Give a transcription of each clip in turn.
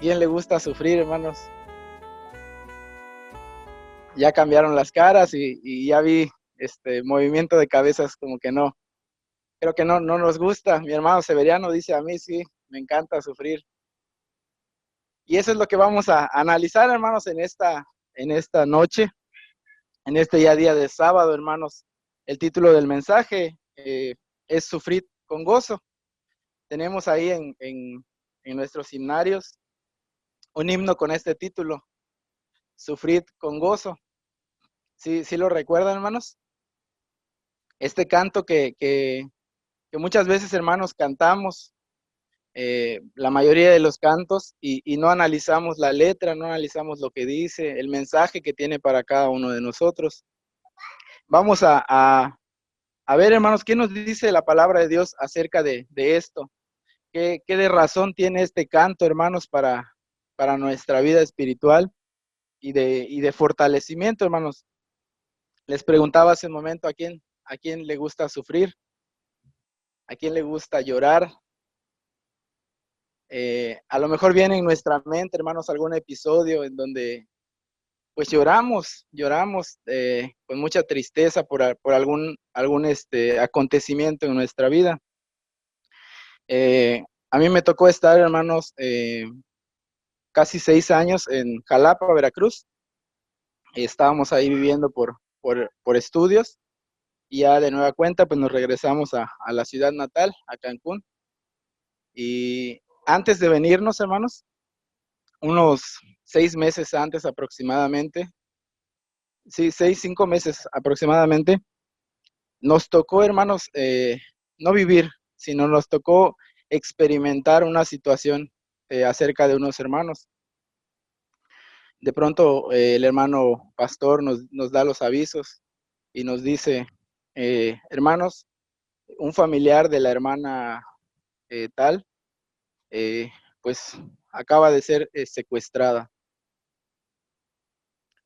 quién le gusta sufrir, hermanos? Ya cambiaron las caras y ya vi movimiento de cabezas como que no. Creo que no nos gusta. Mi hermano Severiano dice a mí, sí, me encanta sufrir. Y eso es lo que vamos a analizar, hermanos, en esta noche, en este día de sábado, hermanos. El título del mensaje es Sufrir con gozo. Tenemos ahí en nuestros himnarios un himno con este título, Sufrir con gozo. ¿Sí lo recuerdan, hermanos? Este canto que muchas veces, hermanos, cantamos, la mayoría de los cantos, y no analizamos la letra, no analizamos lo que dice, el mensaje que tiene para cada uno de nosotros. Vamos a ver, hermanos, ¿qué nos dice la palabra de Dios acerca de esto? ¿Qué de razón tiene este canto, hermanos, para nuestra vida espiritual y de fortalecimiento, hermanos? Les preguntaba hace un momento a quién le gusta sufrir, a quién le gusta llorar. A lo mejor viene en nuestra mente, hermanos, algún episodio en donde pues lloramos con mucha tristeza por algún acontecimiento en nuestra vida. A mí me tocó estar, hermanos, casi 6 años en Jalapa, Veracruz. Estábamos ahí viviendo por estudios, y ya de nueva cuenta pues nos regresamos a la ciudad natal, a Cancún. Y antes de venirnos, hermanos, unos 6 meses antes aproximadamente, sí, 5 meses aproximadamente, nos tocó, hermanos, no vivir, sino nos tocó experimentar una situación acerca de unos hermanos. De pronto el hermano pastor nos da los avisos y nos dice, hermanos, un familiar de la hermana tal, pues acaba de ser secuestrada.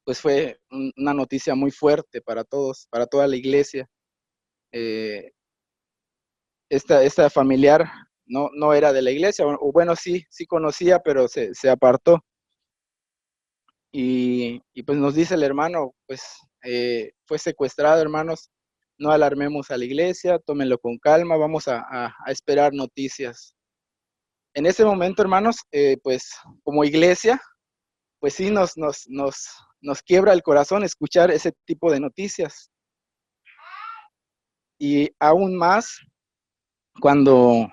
Pues fue una noticia muy fuerte para todos, para toda la iglesia. Esta familiar no era de la iglesia, o bueno, sí conocía, pero se apartó. Y pues nos dice el hermano, pues fue secuestrado, hermanos, no alarmemos a la iglesia, tómenlo con calma, vamos a esperar noticias. En ese momento, hermanos, pues como iglesia, pues sí nos quiebra el corazón escuchar ese tipo de noticias. Y aún más cuando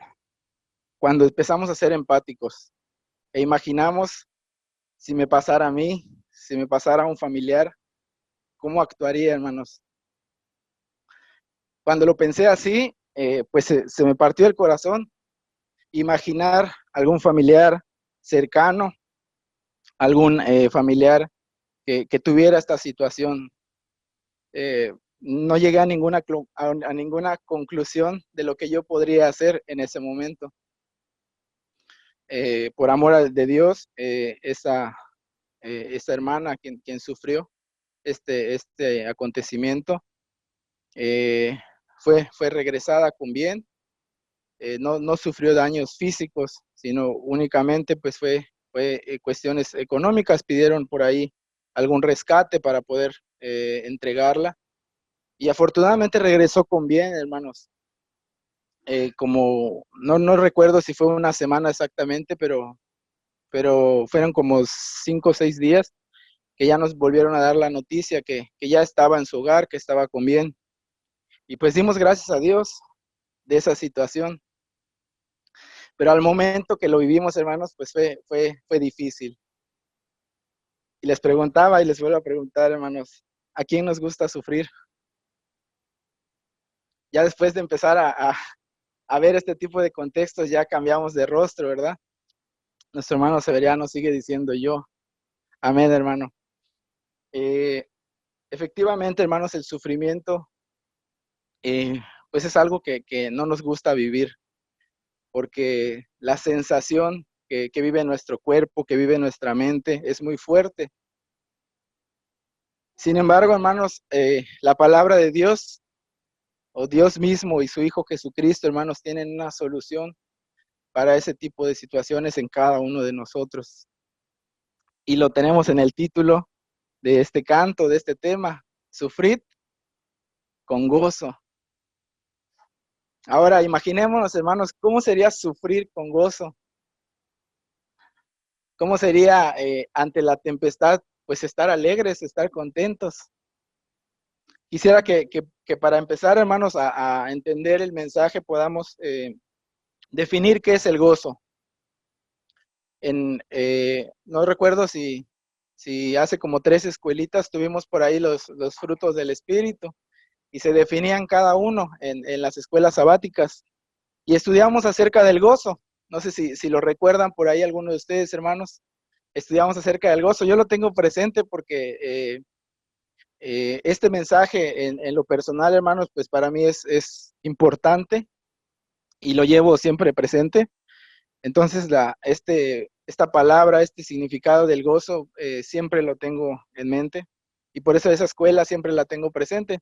empezamos a ser empáticos e imaginamos si me pasara a mí, si me pasara a un familiar, ¿cómo actuaría, hermanos? Cuando lo pensé así, pues se me partió el corazón imaginar algún familiar cercano, algún familiar que tuviera esta situación. No llegué a ninguna conclusión de lo que yo podría hacer en ese momento. Por amor de Dios, esa hermana quien sufrió este acontecimiento, fue regresada con bien. No sufrió daños físicos, sino únicamente pues fue cuestiones económicas. Pidieron por ahí algún rescate para poder entregarla, y afortunadamente regresó con bien, hermanos. Como no recuerdo si fue una semana exactamente, pero fueron como 5 o 6 días que ya nos volvieron a dar la noticia que ya estaba en su hogar, que estaba con bien. Y pues dimos gracias a Dios de esa situación. Pero al momento que lo vivimos, hermanos, pues fue difícil. Y les preguntaba y les vuelvo a preguntar, hermanos, ¿a quién nos gusta sufrir? Ya después de empezar a ver este tipo de contextos, ya cambiamos de rostro, ¿verdad? Nuestro hermano Severiano sigue diciendo yo. Amén, hermano. Efectivamente, hermanos, el sufrimiento, pues es algo que no nos gusta vivir, porque la sensación que vive nuestro cuerpo, que vive nuestra mente, es muy fuerte. Sin embargo, hermanos, la palabra de Dios, o Dios mismo y su Hijo Jesucristo, hermanos, tienen una solución para ese tipo de situaciones en cada uno de nosotros. y lo tenemos en el título de este canto, de este tema, sufrid con gozo. Ahora imaginémonos, hermanos, ¿cómo sería sufrir con gozo? ¿Cómo sería ante la tempestad? Pues estar alegres, estar contentos. Quisiera que para empezar, hermanos, a entender el mensaje podamos definir qué es el gozo. No recuerdo si hace como 3 escuelitas tuvimos por ahí los frutos del Espíritu y se definían cada uno en las escuelas sabáticas y estudiamos acerca del gozo. No sé si lo recuerdan por ahí algunos de ustedes, hermanos. Estudiamos acerca del gozo. Yo lo tengo presente porque este mensaje en lo personal, hermanos, pues para mí es importante y lo llevo siempre presente. Entonces, esta palabra, este significado del gozo, siempre lo tengo en mente y por eso esa escuela siempre la tengo presente.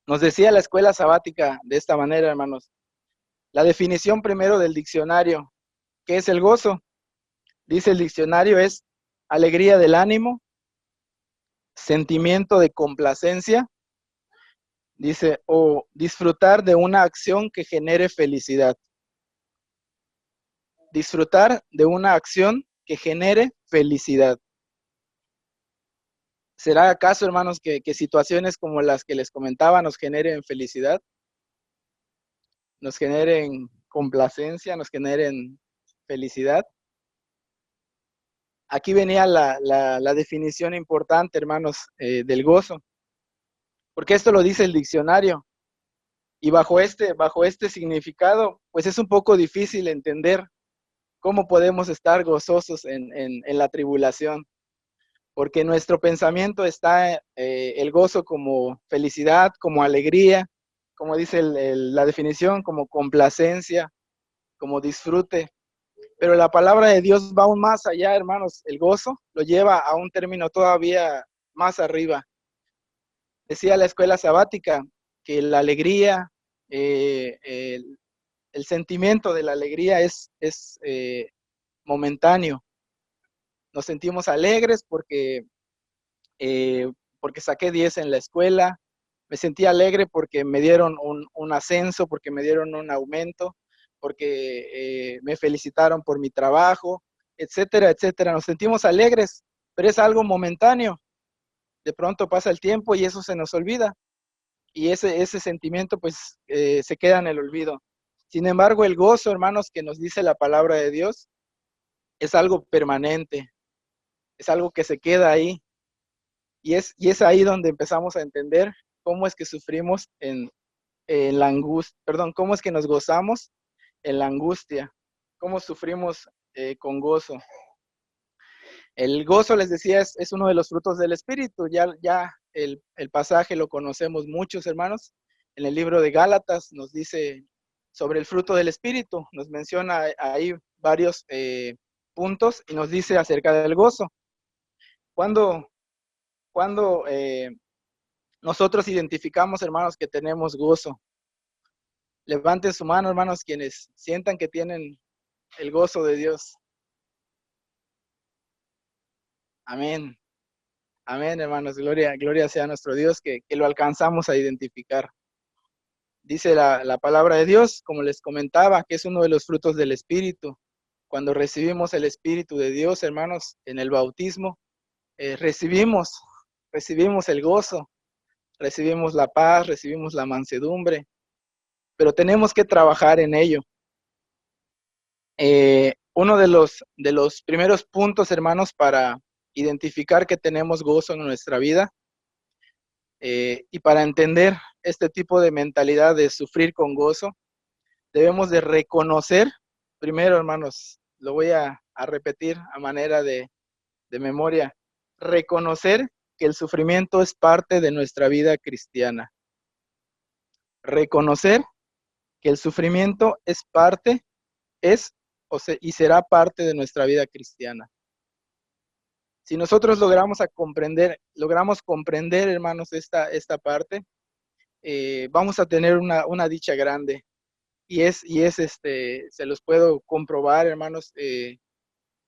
Nos decía la escuela sabática de esta manera, hermanos. La definición primero del diccionario. ¿Qué es el gozo? Dice el diccionario es alegría del ánimo, sentimiento de complacencia, dice, o disfrutar de una acción que genere felicidad. Disfrutar de una acción que genere felicidad. ¿Será acaso, hermanos, que situaciones como las que les comentaba nos generen felicidad? Nos generen complacencia, nos generen felicidad. Aquí venía la definición importante, hermanos, del gozo, porque esto lo dice el diccionario, y bajo este significado, pues es un poco difícil entender cómo podemos estar gozosos en la tribulación, porque nuestro pensamiento está el gozo como felicidad, como alegría, como dice la definición, como complacencia, como disfrute. Pero la palabra de Dios va aún más allá, hermanos. El gozo lo lleva a un término todavía más arriba. Decía la escuela sabática que la alegría, eh, el sentimiento de la alegría es momentáneo. Nos sentimos alegres porque saqué 10 en la escuela, me sentí alegre porque me dieron un ascenso, porque me dieron un aumento, porque me felicitaron por mi trabajo, etcétera, etcétera. Nos sentimos alegres, pero es algo momentáneo. De pronto pasa el tiempo y eso se nos olvida. Y ese sentimiento pues se queda en el olvido. Sin embargo, el gozo, hermanos, que nos dice la palabra de Dios, es algo permanente, es algo que se queda ahí. Y es ahí donde empezamos a entender cómo es que sufrimos en la angustia, perdón, cómo es que nos gozamos en la angustia, cómo sufrimos con gozo. El gozo, les decía, es uno de los frutos del Espíritu. Ya el pasaje lo conocemos muchos, hermanos. En el libro de Gálatas nos dice sobre el fruto del Espíritu, nos menciona ahí varios puntos y nos dice acerca del gozo. Cuando nosotros identificamos, hermanos, que tenemos gozo? Levanten su mano, hermanos, quienes sientan que tienen el gozo de Dios. Amén. Amén, hermanos. Gloria sea a nuestro Dios que lo alcanzamos a identificar. Dice la palabra de Dios, como les comentaba, que es uno de los frutos del Espíritu. Cuando recibimos el Espíritu de Dios, hermanos, en el bautismo, recibimos el gozo, recibimos la paz, recibimos la mansedumbre, pero tenemos que trabajar en ello. Uno de los primeros puntos, hermanos, para identificar que tenemos gozo en nuestra vida y para entender este tipo de mentalidad de sufrir con gozo, debemos de reconocer, primero, hermanos, lo voy a repetir a manera de memoria, reconocer que el sufrimiento es parte de nuestra vida cristiana. Reconocer que el sufrimiento es parte, es y será parte de nuestra vida cristiana. Si nosotros logramos comprender, hermanos, esta parte, vamos a tener una dicha grande. Y se los puedo comprobar, hermanos,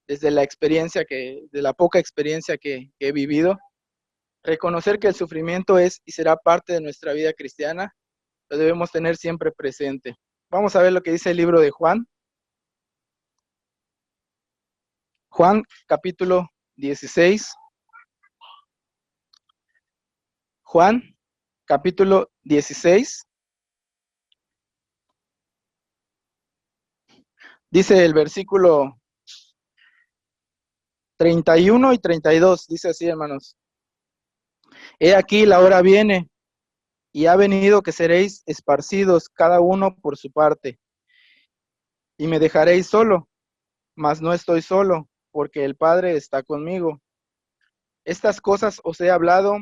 desde la experiencia de la poca experiencia que he vivido, reconocer que el sufrimiento es y será parte de nuestra vida cristiana, lo debemos tener siempre presente. Vamos a ver lo que dice el libro de Juan. Juan, capítulo 16. Juan, capítulo 16. Dice el versículo 31 y 32, dice así, hermanos. He aquí la hora viene, y ha venido que seréis esparcidos cada uno por su parte, y me dejaréis solo, mas no estoy solo, porque el Padre está conmigo. Estas cosas os he hablado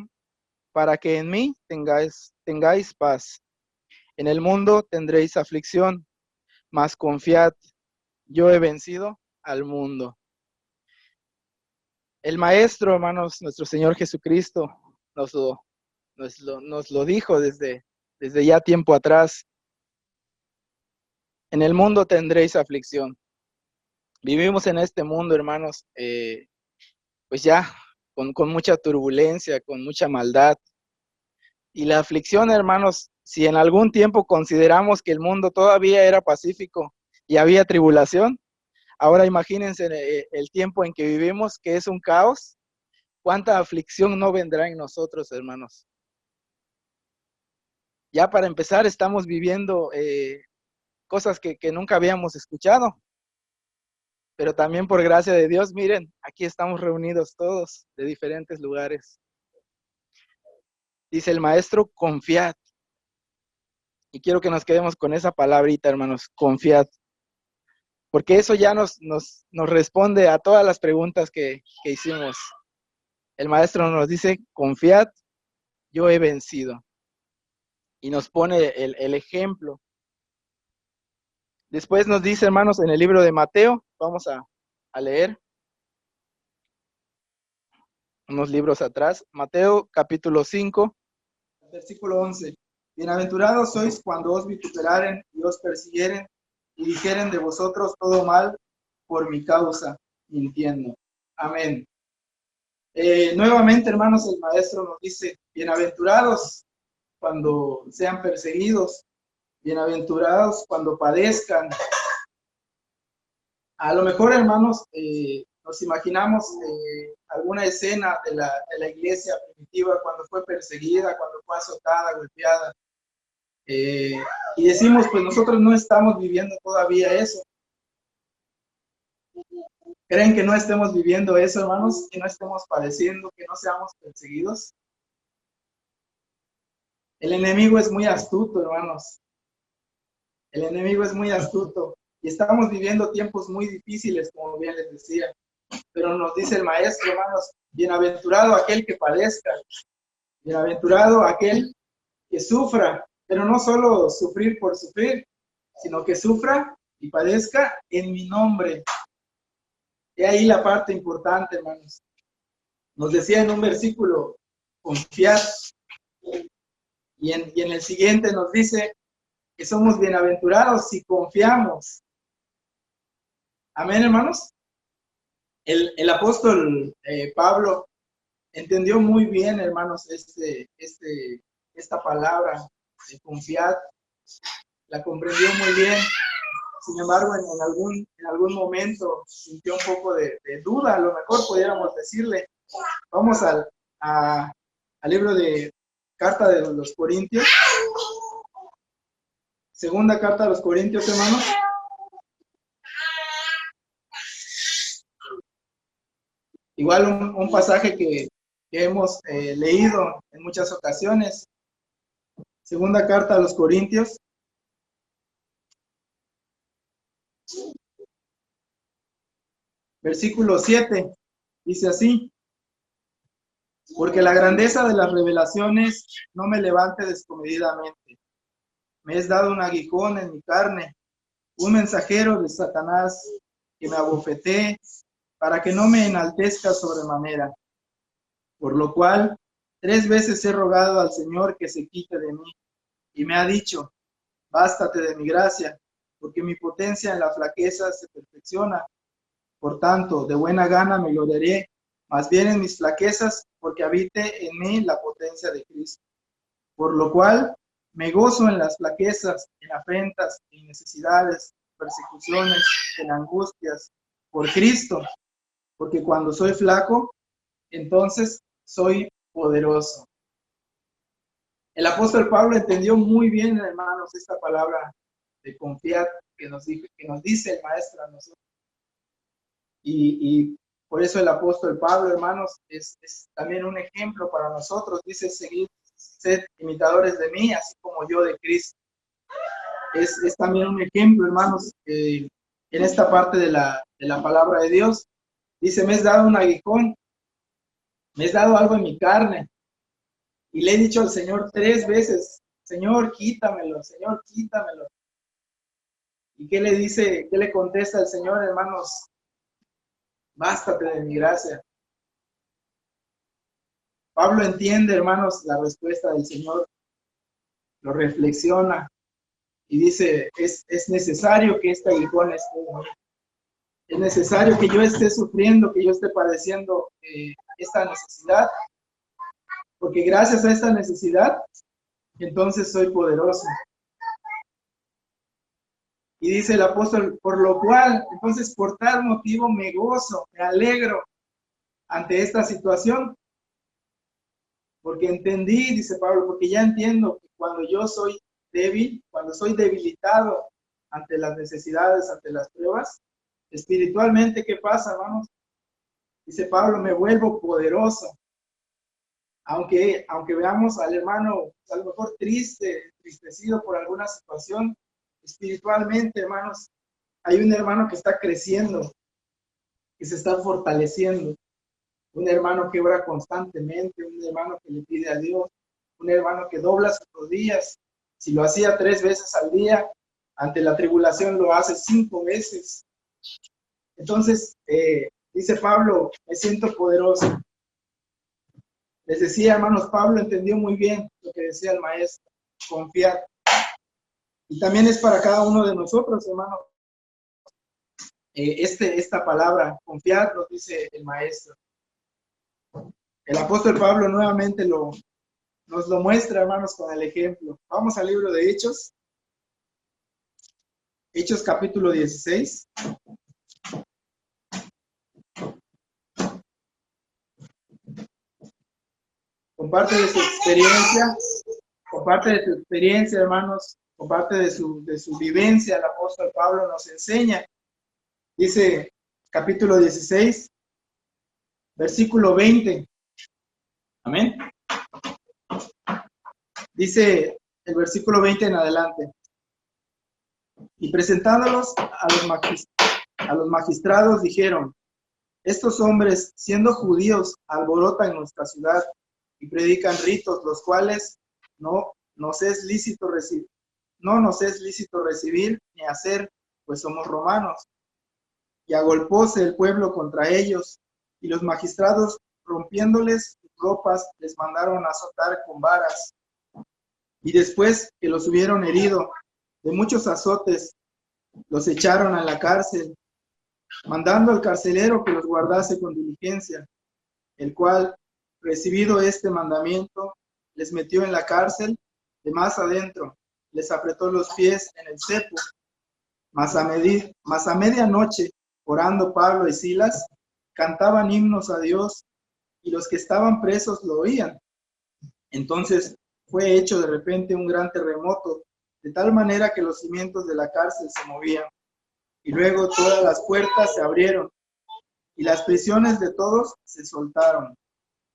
para que en mí tengáis paz. En el mundo tendréis aflicción, mas confiad, yo he vencido al mundo. El Maestro, hermanos, nuestro Señor Jesucristo, nos lo dijo desde ya tiempo atrás. En el mundo tendréis aflicción. Vivimos en este mundo, hermanos, pues ya con mucha turbulencia, con mucha maldad. Y la aflicción, hermanos, si en algún tiempo consideramos que el mundo todavía era pacífico y había tribulación, ahora imagínense el tiempo en que vivimos, que es un caos. ¿Cuánta aflicción no vendrá en nosotros, hermanos? Ya para empezar, estamos viviendo cosas que nunca habíamos escuchado. Pero también por gracia de Dios, miren, aquí estamos reunidos todos de diferentes lugares. Dice el Maestro, confiad. Y quiero que nos quedemos con esa palabrita, hermanos, confiad. Porque eso ya nos responde a todas las preguntas que hicimos. El Maestro nos dice, confiad, yo he vencido. Y nos pone el ejemplo. Después nos dice, hermanos, en el libro de Mateo, vamos a leer unos libros atrás. Mateo capítulo 5, versículo 11. Bienaventurados sois cuando os vituperaren y os persiguieren y dijeren de vosotros todo mal por mi causa, mintiendo. Amén. Nuevamente, hermanos, el Maestro nos dice, bienaventurados cuando sean perseguidos, bienaventurados cuando padezcan. A lo mejor, hermanos, nos imaginamos alguna escena de la iglesia primitiva cuando fue perseguida, cuando fue azotada, golpeada. Y decimos, pues nosotros no estamos viviendo todavía eso. ¿Creen que no estemos viviendo eso, hermanos? ¿Que no estemos padeciendo, que no seamos perseguidos? El enemigo es muy astuto, hermanos. El enemigo es muy astuto. Y estamos viviendo tiempos muy difíciles, como bien les decía. Pero nos dice el Maestro, hermanos, bienaventurado aquel que padezca. Bienaventurado aquel que sufra. Pero no solo sufrir por sufrir, sino que sufra y padezca en mi nombre. Y ahí la parte importante, hermanos. Nos decía en un versículo, confiad. Y en el siguiente nos dice que somos bienaventurados si confiamos. Amén, hermanos. El apóstol Pablo entendió muy bien, hermanos, esta palabra de confiar. La comprendió muy bien. Sin embargo, en algún momento sintió un poco de duda, a lo mejor pudiéramos decirle. Vamos al libro de Carta de los Corintios. Segunda carta a los Corintios, hermanos. Igual un pasaje que hemos leído en muchas ocasiones. Segunda carta a los Corintios. Versículo 7. Dice así. Porque la grandeza de las revelaciones no me levante descomedidamente. Me es dado un aguijón en mi carne, un mensajero de Satanás que me abofetee para que no me enaltezca sobremanera. Por lo cual, 3 veces he rogado al Señor que se quite de mí, y me ha dicho, bástate de mi gracia, porque mi potencia en la flaqueza se perfecciona. Por tanto, de buena gana me gloriaré, más bien en mis flaquezas, porque habite en mí la potencia de Cristo. Por lo cual me gozo en las flaquezas, en afrentas, en necesidades, persecuciones, en angustias, por Cristo, porque cuando soy flaco, entonces soy poderoso. El apóstol Pablo entendió muy bien, hermanos, esta palabra de confiar que nos dice el maestro a nosotros. Y por eso el apóstol Pablo, hermanos, es también un ejemplo para nosotros. Dice, seguid, sed imitadores de mí, así como yo de Cristo. Es también un ejemplo, hermanos, en esta parte de la palabra de Dios. Dice, me has dado un aguijón, me has dado algo en mi carne. Y le he dicho al Señor 3 veces, Señor, quítamelo, Señor, quítamelo. ¿Y qué le dice, qué le contesta el Señor, hermanos? Bástate de mi gracia. Pablo entiende, hermanos, la respuesta del Señor, lo reflexiona y dice, es necesario que este aguijón esté en mí. Es necesario que yo esté sufriendo, que yo esté padeciendo esta necesidad, porque gracias a esta necesidad, entonces soy poderoso. Y dice el apóstol, por lo cual, entonces por tal motivo me gozo, me alegro ante esta situación, porque entendí, dice Pablo, porque ya entiendo que cuando yo soy débil, cuando soy debilitado ante las necesidades, ante las pruebas, espiritualmente, ¿qué pasa, hermanos? Dice Pablo, me vuelvo poderoso. Aunque veamos al hermano a lo mejor triste, entristecido por alguna situación, espiritualmente, hermanos, hay un hermano que está creciendo, que se está fortaleciendo, un hermano que ora constantemente, un hermano que le pide a Dios, un hermano que dobla sus rodillas. Si lo hacía 3 veces al día, ante la tribulación lo hace 5 veces. Entonces, dice Pablo, me siento poderoso. Les decía, hermanos, Pablo entendió muy bien lo que decía el maestro, confiar. Y también es para cada uno de nosotros, hermanos, esta palabra, confiar, nos dice el maestro. El apóstol Pablo nuevamente nos lo muestra, hermanos, con el ejemplo. Vamos al libro de Hechos. Hechos capítulo 16. Comparte de su experiencia, hermanos, comparte de su vivencia. El apóstol Pablo nos enseña. Dice capítulo 16, versículo 20. Amén. Dice el versículo 20 en adelante. Y presentándolos a los magistrados dijeron, estos hombres, siendo judíos, alborotan nuestra ciudad y predican ritos, los cuales no nos es lícito recibir ni hacer, pues somos romanos. Y agolpóse el pueblo contra ellos, y los magistrados, rompiéndoles sus ropas, les mandaron azotar con varas. Y después que los hubieron herido de muchos azotes, los echaron a la cárcel, mandando al carcelero que los guardase con diligencia, el cual, recibido este mandamiento, les metió en la cárcel de más adentro, les apretó los pies en el cepo. Mas a medianoche, orando Pablo y Silas, cantaban himnos a Dios, y los que estaban presos lo oían. Entonces fue hecho de repente un gran terremoto, de tal manera que los cimientos de la cárcel se movían, y luego todas las puertas se abrieron, y las prisiones de todos se soltaron.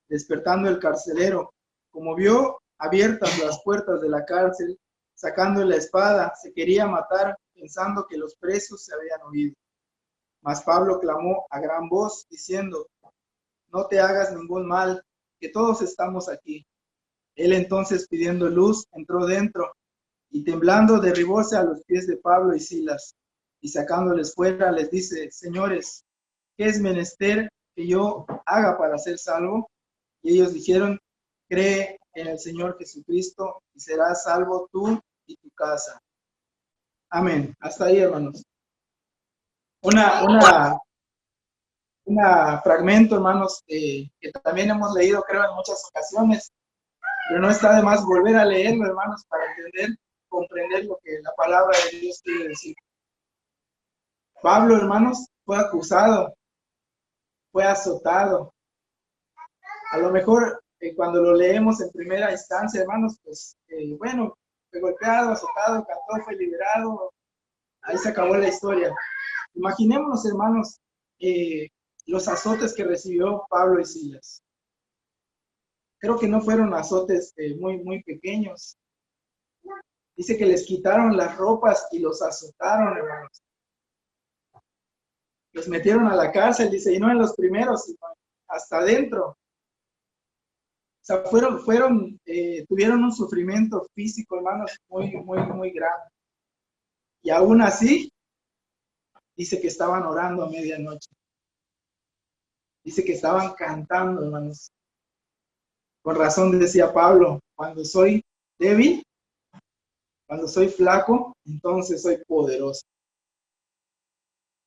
Despertando el carcelero, como vio abiertas las puertas de la cárcel, sacando la espada, se quería matar, pensando que los presos se habían huido. Mas Pablo clamó a gran voz, diciendo, no te hagas ningún mal, que todos estamos aquí. Él entonces, pidiendo luz, entró dentro, y temblando derribóse a los pies de Pablo y Silas, y sacándoles fuera, les dice, señores, ¿qué es menester que yo haga para ser salvo? Y ellos dijeron, cree en el Señor Jesucristo, y serás salvo tú y tu casa. Amén. Hasta ahí, hermanos. Una fragmento, hermanos, que también hemos leído, creo, en muchas ocasiones, pero no está de más volver a leerlo, hermanos, para entender, comprender lo que la palabra de Dios quiere decir. Pablo, hermanos, fue acusado, fue azotado. A lo mejor cuando lo leemos en primera instancia, hermanos, pues bueno, fue golpeado, azotado, cantó, fue liberado, ahí se acabó la historia. Imaginémonos, hermanos, los azotes que recibió Pablo y Silas. Creo que no fueron azotes muy pequeños. Dice que les quitaron las ropas y los azotaron, hermanos. Los metieron a la cárcel, dice, y no en los primeros, sino hasta adentro. O sea, tuvieron un sufrimiento físico, hermanos, muy grande. Y aún así, dice que estaban orando a medianoche. Dice que estaban cantando, hermanos. Con razón decía Pablo, cuando soy débil, cuando soy flaco, entonces soy poderoso.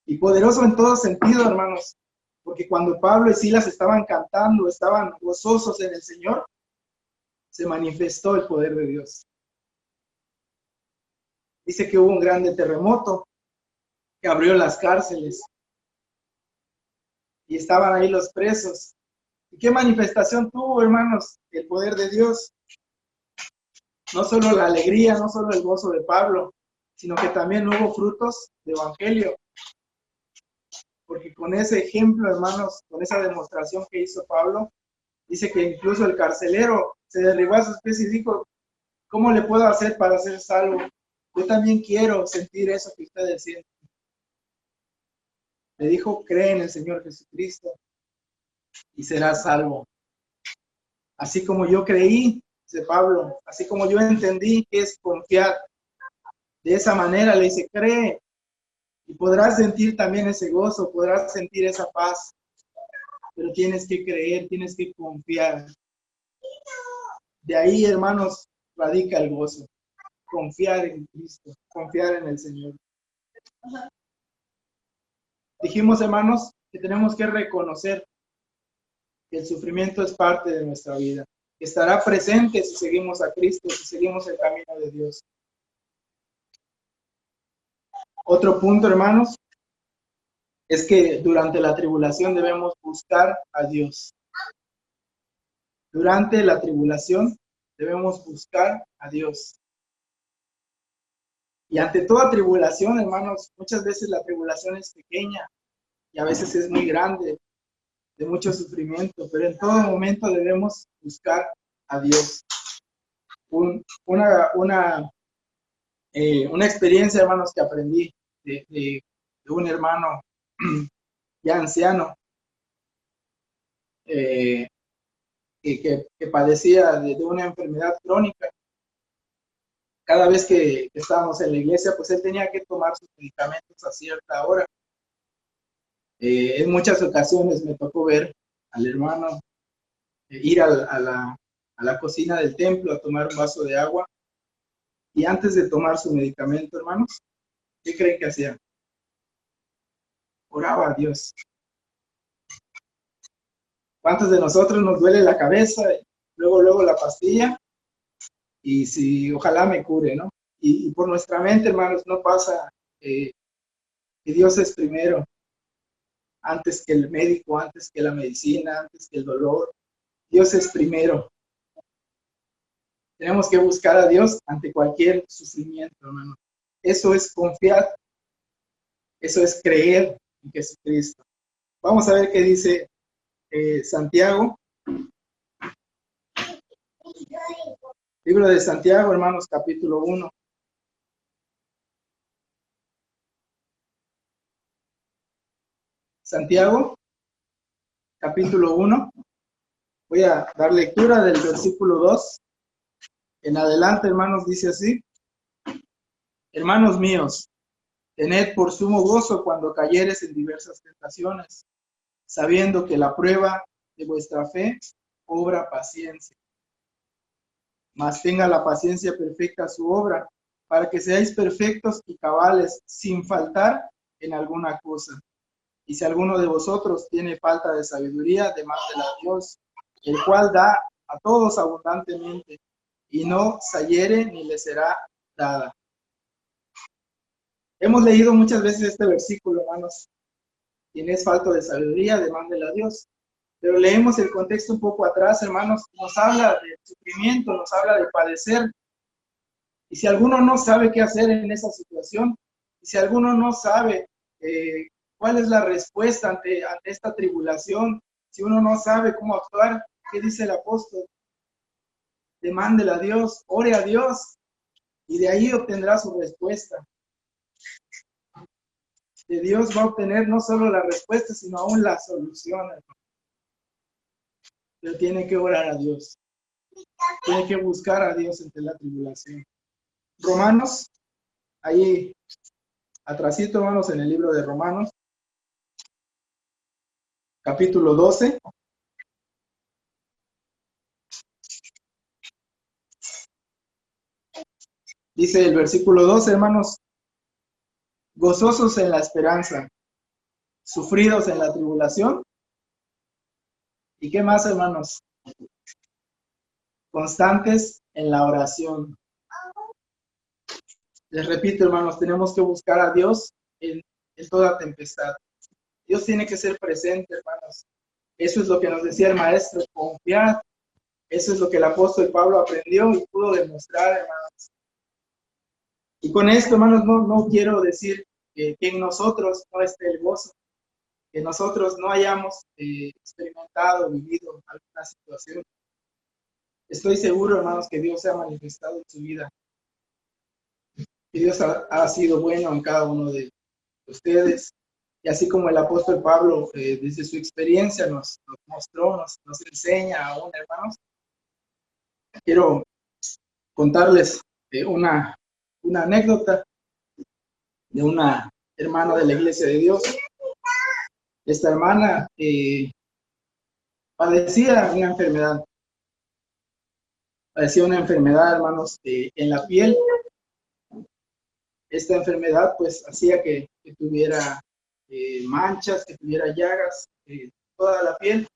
Y poderoso en todo sentido, hermanos. Porque cuando Pablo y Silas estaban cantando, estaban gozosos en el Señor, se manifestó el poder de Dios. Dice que hubo un grande terremoto que abrió las cárceles y estaban ahí los presos. ¿Y qué manifestación tuvo, hermanos? El poder de Dios. No solo la alegría, no solo el gozo de Pablo, sino que también hubo frutos de evangelio. Porque con ese ejemplo, hermanos, con esa demostración que hizo Pablo, dice que incluso el carcelero se derribó a sus pies y dijo, ¿cómo le puedo hacer para ser salvo? Yo también quiero sentir eso que ustedes sienten. Le dijo, cree en el Señor Jesucristo y serás salvo. Así como yo creí, dice Pablo, así como yo entendí que es confiar, de esa manera le dice, cree y podrás sentir también ese gozo, podrás sentir esa paz, pero tienes que creer, tienes que confiar. De ahí, hermanos, radica el gozo, confiar en Cristo, confiar en el Señor. Dijimos, hermanos, que tenemos que reconocer que el sufrimiento es parte de nuestra vida, que estará presente si seguimos a Cristo, si seguimos el camino de Dios. Otro punto, hermanos, es que durante la tribulación debemos buscar a Dios. Durante la tribulación debemos buscar a Dios. Y ante toda tribulación, hermanos, muchas veces la tribulación es pequeña y a veces es muy grande, de mucho sufrimiento, pero en todo momento debemos buscar a Dios. Una experiencia, hermanos, que aprendí de un hermano ya anciano que padecía de una enfermedad crónica. Cada vez que estábamos en la iglesia, pues él tenía que tomar sus medicamentos a cierta hora. En muchas ocasiones me tocó ver al hermano ir a la cocina del templo a tomar un vaso de agua y antes de tomar su medicamento, hermanos, ¿qué creen que hacía? Oraba a Dios. ¿Cuántos de nosotros nos duele la cabeza? Luego la pastilla y si ojalá me cure, ¿no? Y por nuestra mente, hermanos, no pasa que Dios es primero, antes que el médico, antes que la medicina, antes que el dolor. Dios es primero. Tenemos que buscar a Dios ante cualquier sufrimiento, hermano. Eso es confiar. Eso es creer en Jesucristo. Vamos a ver qué dice Santiago. Libro de Santiago, hermanos, capítulo 1. Santiago, capítulo 1. Voy a dar lectura del versículo 2. En adelante, hermanos, dice así. Hermanos míos, tened por sumo gozo cuando cayereis en diversas tentaciones, sabiendo que la prueba de vuestra fe obra paciencia. Mas tenga la paciencia perfecta su obra, para que seáis perfectos y cabales, sin faltar en alguna cosa. Y si alguno de vosotros tiene falta de sabiduría, demándela a Dios, el cual da a todos abundantemente, y no sayere ni le será dada. Hemos leído muchas veces este versículo, hermanos. Tienes falta de sabiduría, demándela a Dios. Pero leemos el contexto un poco atrás, hermanos. Nos habla de sufrimiento, nos habla de padecer. Y si alguno no sabe qué hacer en esa situación, y si alguno no sabe cuál es la respuesta ante esta tribulación, si uno no sabe cómo actuar, ¿qué dice el apóstol? Demándela a Dios, ore a Dios, y de ahí obtendrá su respuesta. De Dios va a obtener no solo la respuesta, sino aún la solución, hermano. Pero tiene que orar a Dios. Tiene que buscar a Dios entre la tribulación. Romanos, ahí atrasito, hermanos, en el libro de Romanos, capítulo 12. Dice el versículo 12, hermanos, gozosos en la esperanza, sufridos en la tribulación. ¿Y qué más, hermanos? Constantes en la oración. Les repito, hermanos, tenemos que buscar a Dios en toda tempestad. Dios tiene que ser presente, hermanos. Eso es lo que nos decía el maestro, confiar. Eso es lo que el apóstol Pablo aprendió y pudo demostrar, hermanos. Y con esto, hermanos, no quiero decir que en nosotros no esté el gozo, que nosotros no hayamos experimentado, vivido alguna situación. Estoy seguro, hermanos, que Dios se ha manifestado en su vida. Que Dios ha sido bueno en cada uno de ustedes. Y así como el apóstol Pablo, desde su experiencia, nos mostró, nos enseña aún, hermanos. Quiero contarles una anécdota de una hermana de la Iglesia de Dios. Esta hermana padecía una enfermedad. Padecía una enfermedad, hermanos, en la piel. Esta enfermedad, pues, hacía que tuviera manchas, que tuviera llagas, toda la piel,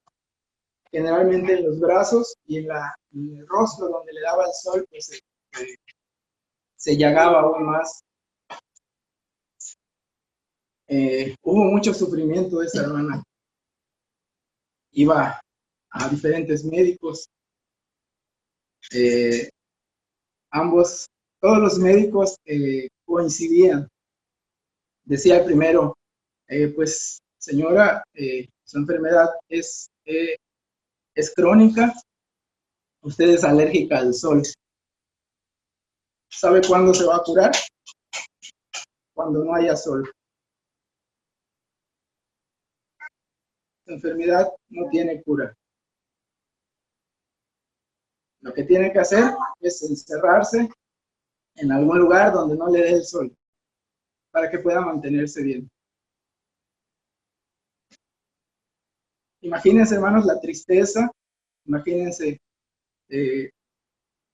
generalmente en los brazos y en el rostro, donde le daba el sol, pues se llagaba aún más. Hubo mucho sufrimiento de esa hermana. Iba a diferentes médicos. Todos los médicos coincidían. Decía el primero, pues señora, su enfermedad es crónica, usted es alérgica al sol. ¿Sabe cuándo se va a curar? Cuando no haya sol. Su enfermedad no tiene cura. Lo que tiene que hacer es encerrarse en algún lugar donde no le dé el sol, para que pueda mantenerse bien. Imagínense, hermanos, la tristeza, imagínense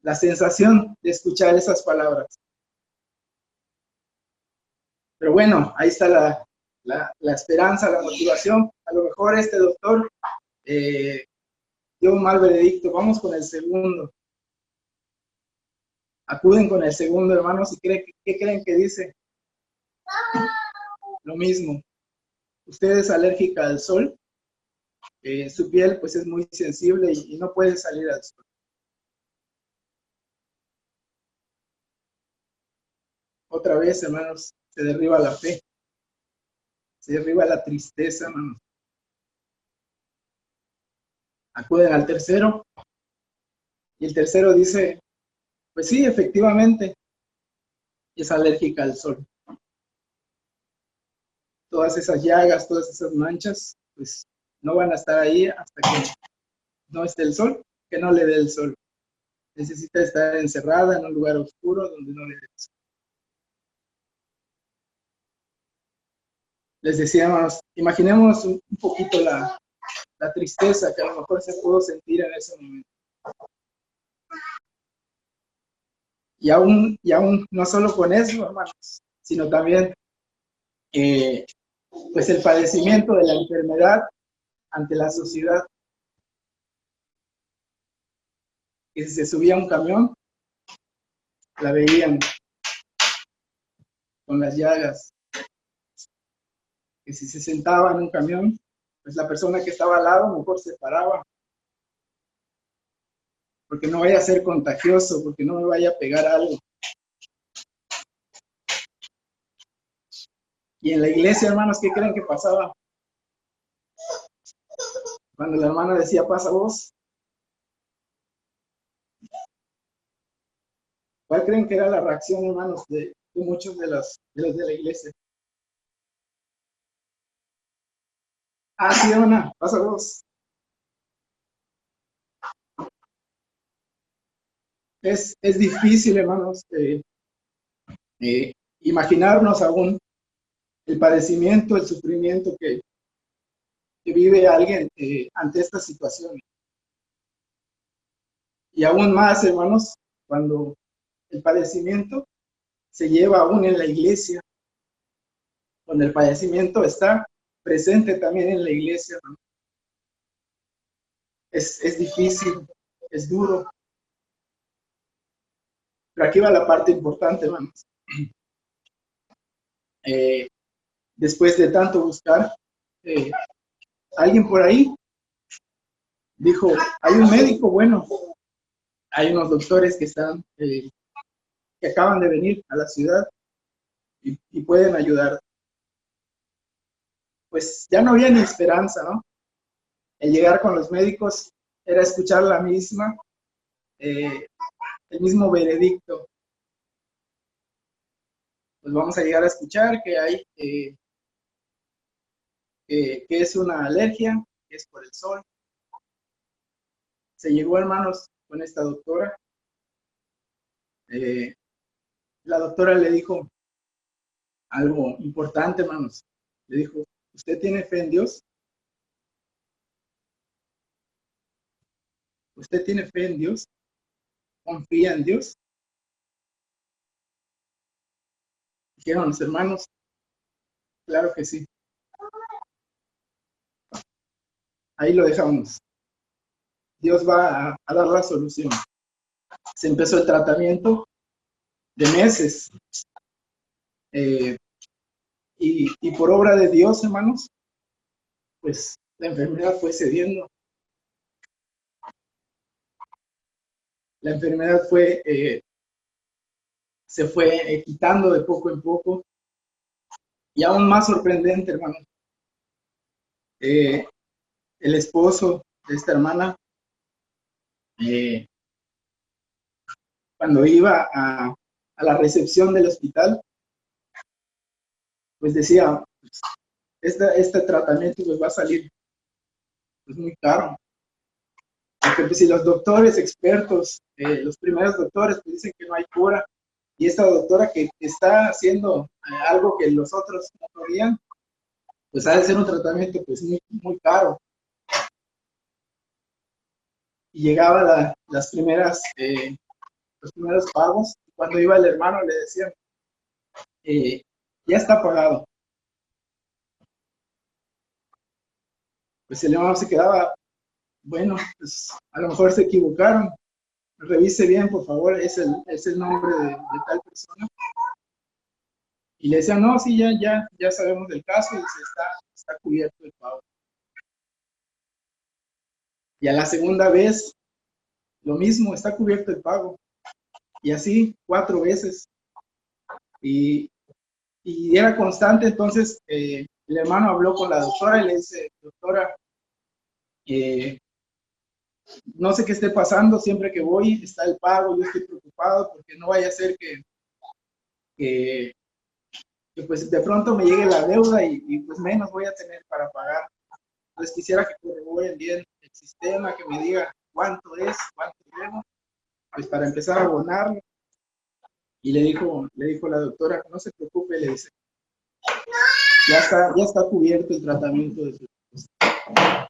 la sensación de escuchar esas palabras. Pero bueno, ahí está la esperanza, la motivación. A lo mejor este doctor dio un mal veredicto. Vamos con el segundo. Acuden con el segundo, hermanos, y ¿qué creen que dice? Lo mismo. Usted es alérgica al sol. Su piel pues es muy sensible y no puede salir al sol. Otra vez, hermanos, se derriba la fe. Se derriba la tristeza, hermanos. Acuden al tercero. Y el tercero dice, pues sí, efectivamente, es alérgica al sol. Todas esas llagas, todas esas manchas, pues no van a estar ahí hasta que no esté el sol, que no le dé el sol. Necesita estar encerrada en un lugar oscuro donde no le dé el sol. Les decía, hermanos, imaginemos un poquito la tristeza que a lo mejor se pudo sentir en ese momento. Y aún no solo con eso, hermanos, sino también pues el padecimiento de la enfermedad ante la sociedad. Que si se subía a un camión, la veían con las llagas. Que si se sentaba en un camión, pues la persona que estaba al lado mejor se paraba, porque no vaya a ser contagioso, porque no me vaya a pegar algo. Y en la iglesia, hermanos, ¿qué creen que pasaba? Cuando la hermana decía, pasa vos, ¿cuál creen que era la reacción, hermanos, de muchos de los de la iglesia? Ah, sí, hermana, pasa vos. Es difícil, hermanos, imaginarnos aún el padecimiento, el sufrimiento que vive alguien ante esta situación. Y aún más, hermanos, cuando el padecimiento se lleva aún en la iglesia, cuando el padecimiento está presente también en la iglesia, hermanos. Es difícil, es duro. Pero aquí va la parte importante, hermanos. Después de tanto buscar, alguien por ahí dijo, hay un médico bueno, hay unos doctores que están, que acaban de venir a la ciudad y pueden ayudar. Pues ya no había ni esperanza, ¿no? El llegar con los médicos era escuchar la misma, el mismo veredicto. Pues vamos a llegar a escuchar que hay, que es una alergia, que es por el sol. Se llegó, hermanos, con esta doctora. La doctora le dijo algo importante, hermanos. Le dijo, ¿usted tiene fe en Dios? ¿Usted tiene fe en Dios? ¿Confía en Dios? Dijeron los hermanos, claro que sí. Ahí lo dejamos. Dios va a dar la solución. Se empezó el tratamiento de meses. Y por obra de Dios, hermanos, pues la enfermedad fue cediendo. La enfermedad se fue quitando de poco en poco. Y aún más sorprendente, hermano, el esposo de esta hermana, cuando iba a la recepción del hospital, pues decía, pues, este tratamiento pues va a salir pues, muy caro. Porque pues, si los doctores expertos, los primeros doctores, pues dicen que no hay cura, y esta doctora que está haciendo algo que los otros no podían, pues ha de ser un tratamiento pues muy, muy caro. Y llegaba los primeros pagos, y cuando iba el hermano le decían, ya está pagado. Pues el hermano se quedaba, bueno, pues a lo mejor se equivocaron, revise bien, por favor, es el nombre de tal persona. Y le decían, no, sí, ya sabemos del caso y está cubierto el pago. Y a la segunda vez, lo mismo, está cubierto el pago. Y así 4 veces. Y era constante, entonces el hermano habló con la doctora y le dice, doctora, no sé qué esté pasando, siempre que voy está el pago, yo estoy preocupado porque no vaya a ser que pues de pronto me llegue la deuda y pues menos voy a tener para pagar. Entonces quisiera que corroboren bien el sistema, que me diga cuánto es, cuánto debo, pues para empezar a abonarlo. Y le dijo la doctora, no se preocupe, le dice, ya está cubierto el tratamiento de su esposa.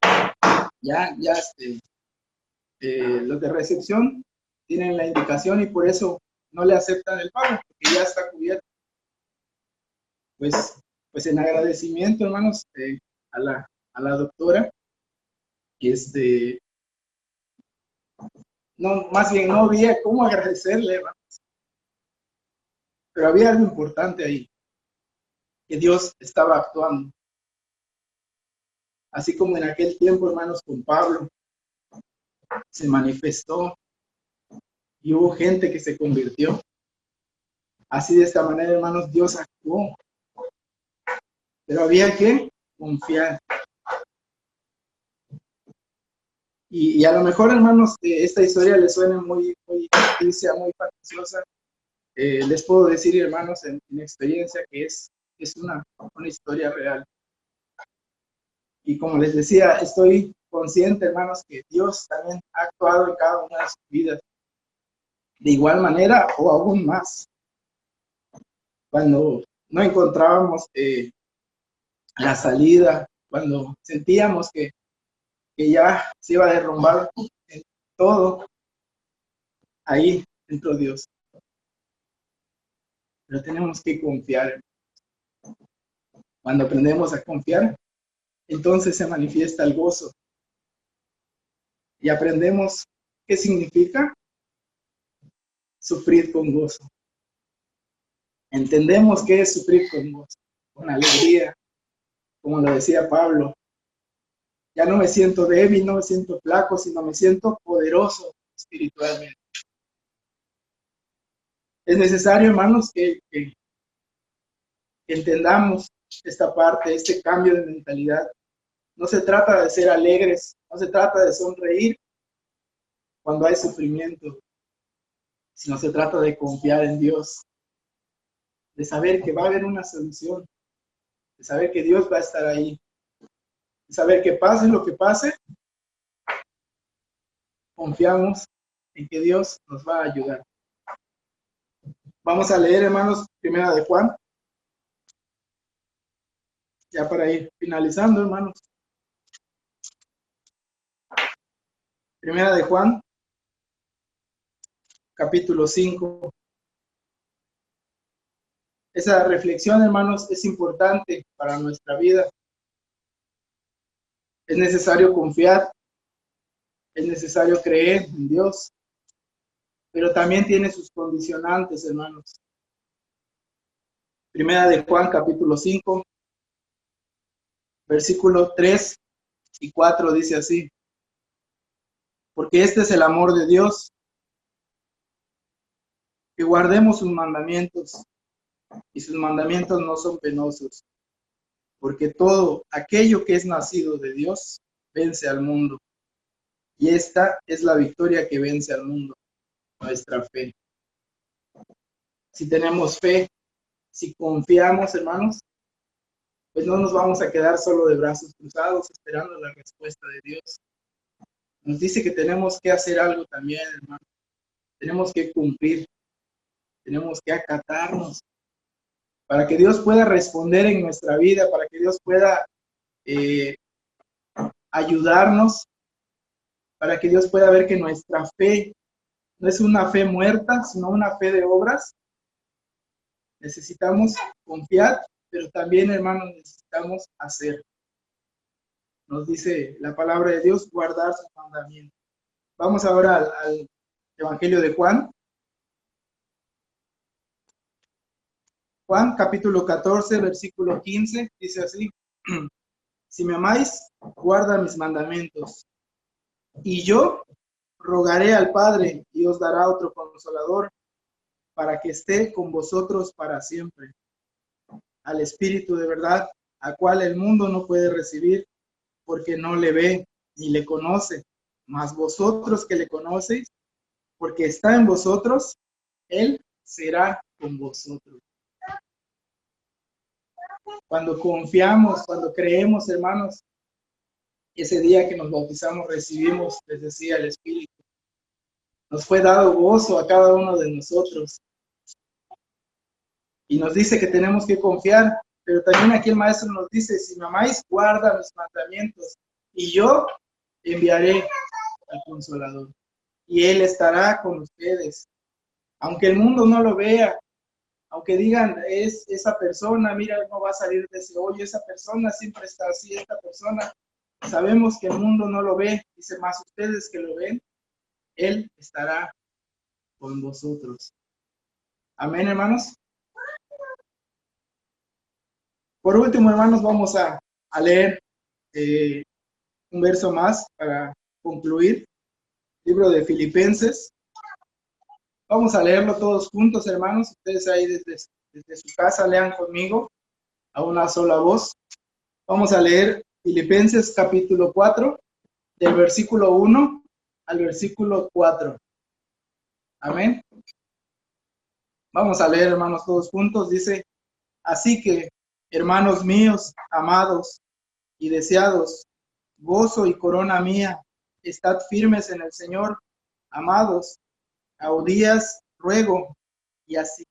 Los de recepción tienen la indicación y por eso no le aceptan el pago, porque ya está cubierto. Pues pues en agradecimiento, hermanos, a la doctora, no, más bien no había cómo agradecerle, hermanos, pero había algo importante ahí, que Dios estaba actuando. Así como en aquel tiempo, hermanos, con Pablo, se manifestó y hubo gente que se convirtió. Así de esta manera, hermanos, Dios actuó. Pero había que confiar. Y a lo mejor, hermanos, esta historia les suena muy ficticia, muy fantasiosa. Les puedo decir, hermanos, en experiencia, que es una historia real. Y como les decía, estoy consciente, hermanos, que Dios también ha actuado en cada una de sus vidas. De igual manera o aún más. Cuando no encontrábamos la salida, cuando sentíamos que ya se iba a derrumbar todo, ahí entró Dios. Pero tenemos que confiar. Cuando aprendemos a confiar, entonces se manifiesta el gozo. Y aprendemos qué significa sufrir con gozo. Entendemos qué es sufrir con gozo, con alegría, como lo decía Pablo. Ya no me siento débil, no me siento flaco, sino me siento poderoso espiritualmente. Es necesario, hermanos, que entendamos esta parte, este cambio de mentalidad. No se trata de ser alegres, no se trata de sonreír cuando hay sufrimiento, sino se trata de confiar en Dios, de saber que va a haber una solución, de saber que Dios va a estar ahí, de saber que pase lo que pase, confiamos en que Dios nos va a ayudar. Vamos a leer, hermanos, Primera de Juan, ya para ir finalizando, hermanos. Primera de Juan, capítulo 5. Esa reflexión, hermanos, es importante para nuestra vida. Es necesario confiar, es necesario creer en Dios, pero también tiene sus condicionantes, hermanos. Primera de Juan, capítulo 5, versículo 3 y 4 dice así: porque este es el amor de Dios, que guardemos sus mandamientos, y sus mandamientos no son penosos, porque todo aquello que es nacido de Dios vence al mundo, y esta es la victoria que vence al mundo, nuestra fe. Si tenemos fe, si confiamos, hermanos, pues no nos vamos a quedar solo de brazos cruzados esperando la respuesta de Dios. Nos dice que tenemos que hacer algo también, hermanos. Tenemos que cumplir, tenemos que acatarnos para que Dios pueda responder en nuestra vida, para que Dios pueda ayudarnos, para que Dios pueda ver que nuestra fe no es una fe muerta, sino una fe de obras. Necesitamos confiar, pero también, hermanos, necesitamos hacer. Nos dice la palabra de Dios, guardar sus mandamientos. Vamos ahora al Evangelio de Juan. Juan, capítulo 14, versículo 15, dice así: si me amáis, guarda mis mandamientos. Y yo rogaré al Padre, y os dará otro consolador, para que esté con vosotros para siempre. Al Espíritu de verdad, a cual el mundo no puede recibir, porque no le ve ni le conoce. Mas vosotros que le conocéis, porque está en vosotros, Él será con vosotros. Cuando confiamos, cuando creemos, hermanos, ese día que nos bautizamos recibimos, les decía, el Espíritu. Nos fue dado gozo a cada uno de nosotros. Y nos dice que tenemos que confiar, pero también aquí el Maestro nos dice: si me amáis, guarda mis mandamientos, y yo enviaré al Consolador, y Él estará con ustedes. Aunque el mundo no lo vea, Aunque digan, es esa persona, mira, no va a salir de ese hoyo, esa persona siempre está así, esta persona, sabemos que el mundo no lo ve, dice, más ustedes que lo ven, Él estará con vosotros. Amén, hermanos. Por último, hermanos, vamos a leer un verso más para concluir. Libro de Filipenses. Vamos a leerlo todos juntos, hermanos. Ustedes ahí desde su casa lean conmigo a una sola voz. Vamos a leer Filipenses capítulo 4, del versículo 1 al versículo 4. Amén. Vamos a leer, hermanos, todos juntos. Dice, así que, hermanos míos, amados y deseados, gozo y corona mía, estad firmes en el Señor, amados. A Eudías ruego y así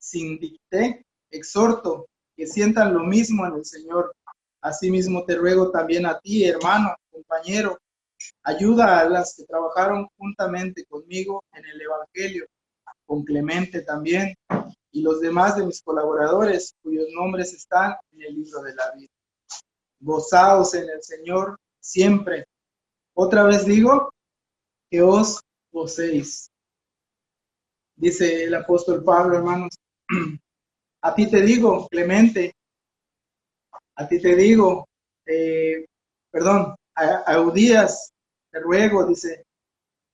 Sindicté exhorto que sientan lo mismo en el Señor. Asimismo te ruego también a ti, hermano, compañero, ayuda a las que trabajaron juntamente conmigo en el Evangelio, con Clemente también, y los demás de mis colaboradores, cuyos nombres están en el libro de la vida. Gozaos en el Señor siempre. Otra vez digo, que os gocéis. Dice el apóstol Pablo, hermanos, a ti te digo, Clemente, a ti te digo, a Eudías te ruego, dice,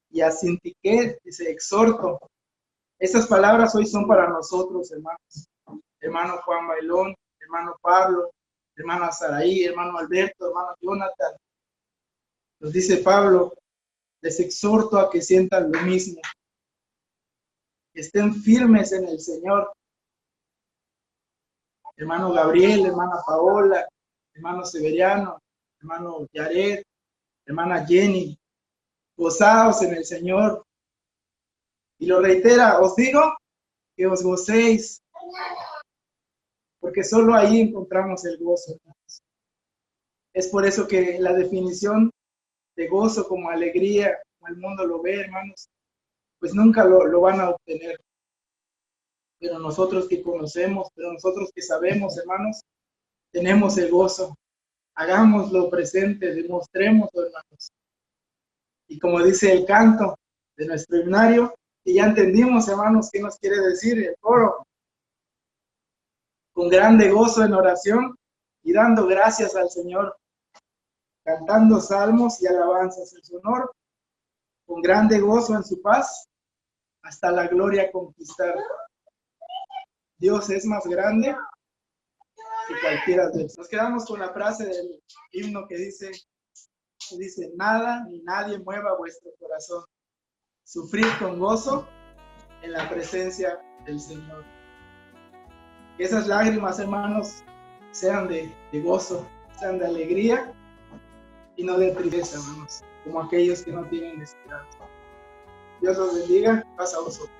y a Sintique, dice, exhorto. Estas palabras hoy son para nosotros, hermanos. Hermano Juan Bailón, hermano Pablo, hermana Saraí, hermano Alberto, hermano Jonathan. Nos dice Pablo, les exhorto a que sientan lo mismo, que estén firmes en el Señor. Hermano Gabriel, hermana Paola, hermano Severiano, hermano Yared, hermana Jenny, gozaos en el Señor. Y lo reitera, os digo que os gocéis, porque solo ahí encontramos el gozo. Es por eso que la definición de gozo como alegría, como el mundo lo ve, hermanos, pues nunca lo van a obtener. Pero nosotros que conocemos, pero nosotros que sabemos, hermanos, tenemos el gozo. Hagámoslo presente, demostrémoslo, hermanos. Y como dice el canto de nuestro himnario, y ya entendimos, hermanos, qué nos quiere decir el coro. Con grande gozo en oración y dando gracias al Señor, cantando salmos y alabanzas en su honor, con grande gozo en su paz, hasta la gloria conquistar. Dios es más grande que cualquiera de ellos. Nos quedamos con la frase del himno que dice, nada ni nadie mueva vuestro corazón. Sufrid con gozo en la presencia del Señor. Que esas lágrimas, hermanos, sean de gozo, sean de alegría y no de tristeza, hermanos, como aquellos que no tienen esperanza. Dios los bendiga. Paz a vosotros.